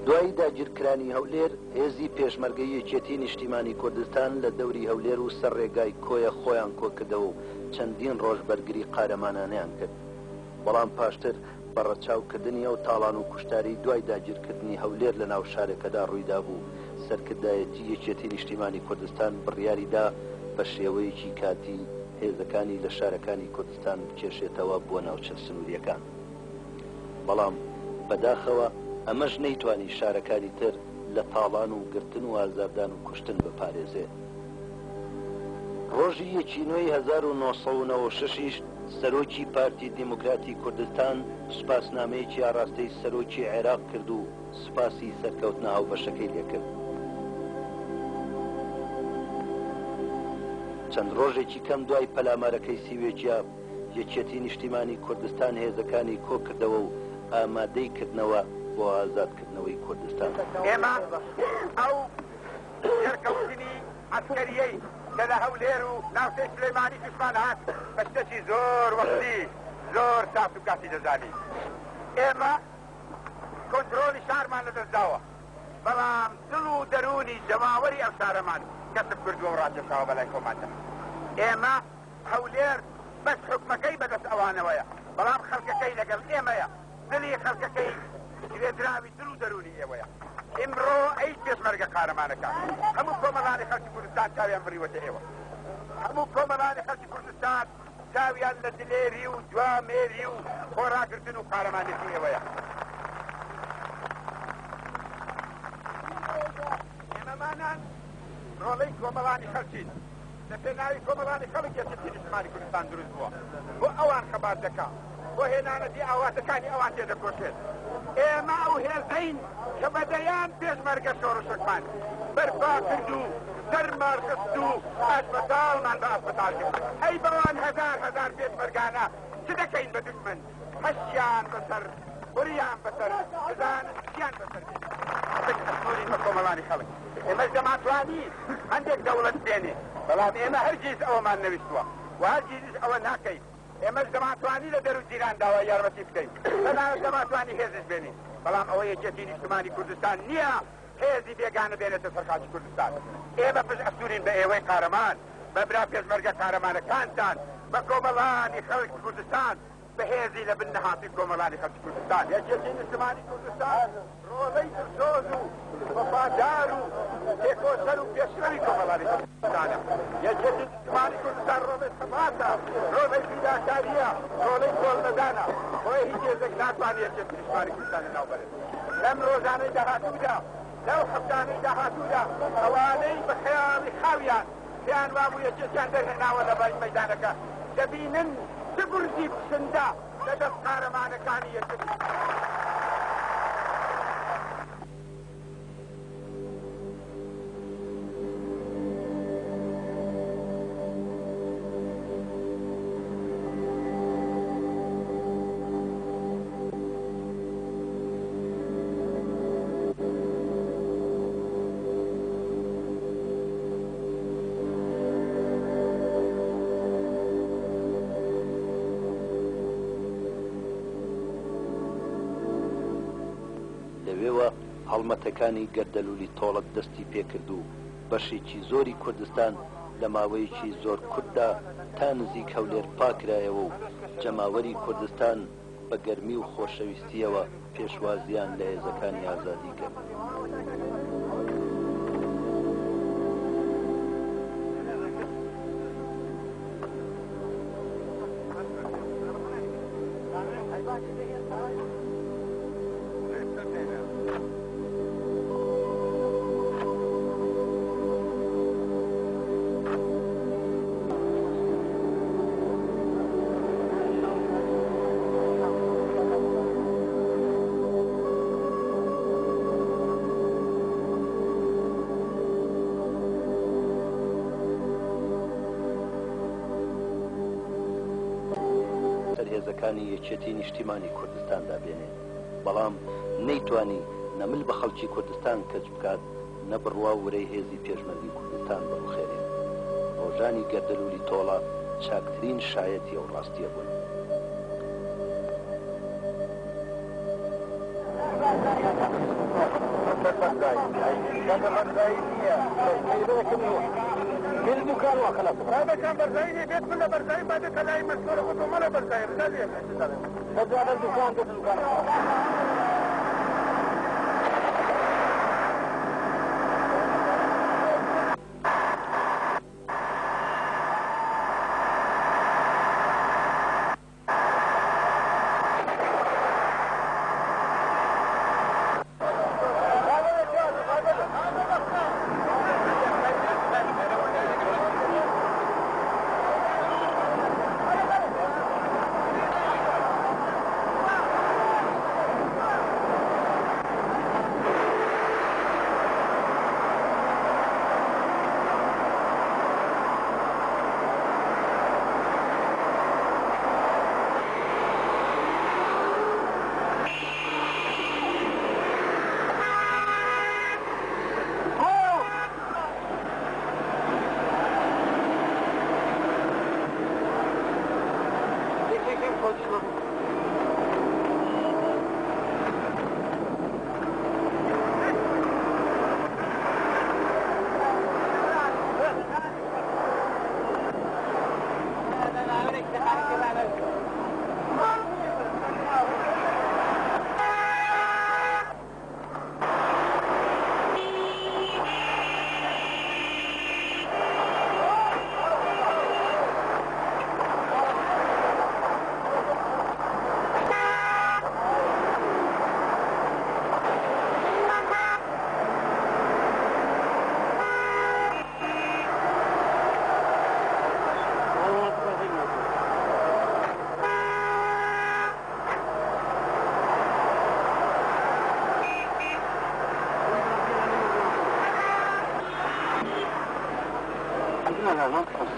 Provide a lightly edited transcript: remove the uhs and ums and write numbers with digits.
دوای داگیرکرانی هەولێر هێزی پێشمەرگەی یەکێتی نیشتیمانی کوردستان لە دەوری هەولێر و سەر ڕێگای کۆیە خۆیان کۆکردەوە و چەندین ڕۆژ بەرگری قارەمانانیان کرد. بەڵام پاشتر بە ڕەچاوکردنی ئەو تاڵان و کوشتاری دوای داگیرکردنی هەولێر لە ناو شارەکەدا ڕوویدا بوو. سەرکردایەتی یەکێتی نیشتیمانی کوردستان بڕیاریدا بە شێوەیەکی کاتی هێزەکانی لە شارەکانی کوردستان بکێشێتەوە بۆ ناوچە سنووریەکان. بەڵام بەداخەوە ئەمەش نەیتوانی شارەکانی تر لە تاڵان و گرتن و ئازاردان و کوشتن بپارێزێ. ڕۆژی یەکینۆی 1996 سەرۆکی پارتی دیموکراتی کوردستان سوپاسنامەیەکی ئاڕاستەی سەرۆکی عێراق کرد و سوپاسی سەرکەوتنە هاوبەشەکەی لێکرد. چەند ڕۆژێکی کەم دوای پەلامارەکەی سیوێکیا یەکێتی نیشتیمانی کوردستان هێزەکانی کۆ کردەوە و ئامادەی کردنەوە بۆ ئازادکردنەوەی کوردستان. ئێمە ئەو سەرکەوتنی عەسکەریەی کە لە هەولێر و ناوچەی سلێمانی دوشمان هات بە شتێکی زۆر وەختی زۆر ساس و کاتی دەزانی. ئێمە کۆنترۆلی شارمان لەدەستداوە، بەڵام دڵ و دەرونی جەماوەری ئەو شارەمان کەسب کردووە و ڕاکێشاوە بەلای کۆماتە. ئێمە هەولێر بەس حکومەکەی بەدەست ئەوانەوەیە، بەڵام خەڵکەکەی لەگەڵ ئێمەیە، دڵی خەڵکەکەی گرێدراوی دڵ و دەرونی ئێوەیە. ئیمڕۆ ئەی پێشمەرگە قارەمانەکان هەموو کۆمەڵانی خەڵکی کوردستان چاویان بڕیوەتە ئێوە. هەموو کۆمەڵانی خەڵکی کوردستان چاویان لە دلێری و جوامێری و خۆراگرتن و قارەمانێتی ئێوەیە. ئێمەمانان ڕۆڵەی کۆمەڵانی خەڵکین، لە پێناوی کۆمەڵانی خەڵک یەکێتی نیشتیمانی کوردستان دروست بووە بۆ ئەوان خەبات دەکا، بۆ هێنانەتی ئاواتەکانی ئەوان تێدەکۆشێت. ئێمە ئەو هێزەین کە بەدەیان پێشمەرگە شۆڕشەکمان بەرپا کرد و دەرمان خست و ئەسپەتاڵمان بە ئەسپەتاڵ کرد. ئەی بەوان هەزار پێشمەرگانە چ دەکەین بە دوژمن؟ هەشیان بەسەر، بڕیان بەسەر، بزانیان بەسەر ئەسنووری بە کۆمەڵانی خەڵک. ئێمەش دەماتوانی هەندێک دەوڵەت بێنێ، بەڵام ئێمە هەرگیز ئەوەمان نەویستووە و هەرگیز ئەوە ناکەین. ئێمەش دەماتوانی لە دەرو جیران داوای یارمەتی بکەین، بەناوە دەماتوانی هێزش بێنین، بەڵام ئەوە یەکێتی نیشتیمانی کوردستان نییە هێزی بێگانە بێنێتە سەرخاکی کوردستان. ئێمە پشت ئەسوورین بە ئێوەی قارەمان، بە برا پێشمەرگە قارەمانەکانتان، بە کۆمەڵانی خەڵکی کوردستان، بە هێزی لە بن نەهاتی کۆمەڵانی خەڵکی کوردستان. یەکێتی نیشتیمانی کوردستان ڕۆڵەی دڵسۆز و وەفادار و تێکۆسەر و پێشڕەوی کۆمەڵانی کوردستانە. یەکێتی نیشتیمانی کوردستان ڕۆڵەی سەباتە، ڕۆڵەی فیداکاریە، ڕۆڵەی کۆڵنەدانە. خۆی هیچ هێزێک ناتوانێت یەکێتی نیشتیمانی کوردستان لەناوبەرێت. لەم ڕۆژانەی داهاتوودا، لەو هەفتانەی داهاتوودا ئەوانەی بە خەیاڵی خاویان پێیان وابوو یەکێتیان دەرهێناوە لە بەری مەیدانەکە دەبینن چ گورزی بشندا لە دەست قارەمانەکانی یەکێتی. لەوێوە هەڵمەتەکانی گەردەلوولی تۆڵەت دەستی پێکرد و بەشێکی زۆری کوردستان لە ماوەیەکی زۆر کورتدا تا نزیک هەولێر پاکرایەوە و جەماوەری کوردستان بە گەرمی و خۆشەویستیەوە پێشوازیان لە هێزەکانی ئازادی کرد. هێزەکانی یەکێتی نیشتیمانی کوردستاندا بێنێ، بەڵام نەیتوانی نەمل بە خەڵکی کوردستان کەچ بکات، نەبڕوا ورەی هێزی پێشمەرگی کوردستان بەڕوخێنێ. ڕۆژانی گەردەلوولی تۆڵە چاکترین شایەتی ئەو ڕاستیە بوون. بالدكان وخلاص هذا كان برزايني بيت كله برزاين بعد تلاقي مسؤول خطوة ملا برزاين رجال بدو على الدكان Merhaba.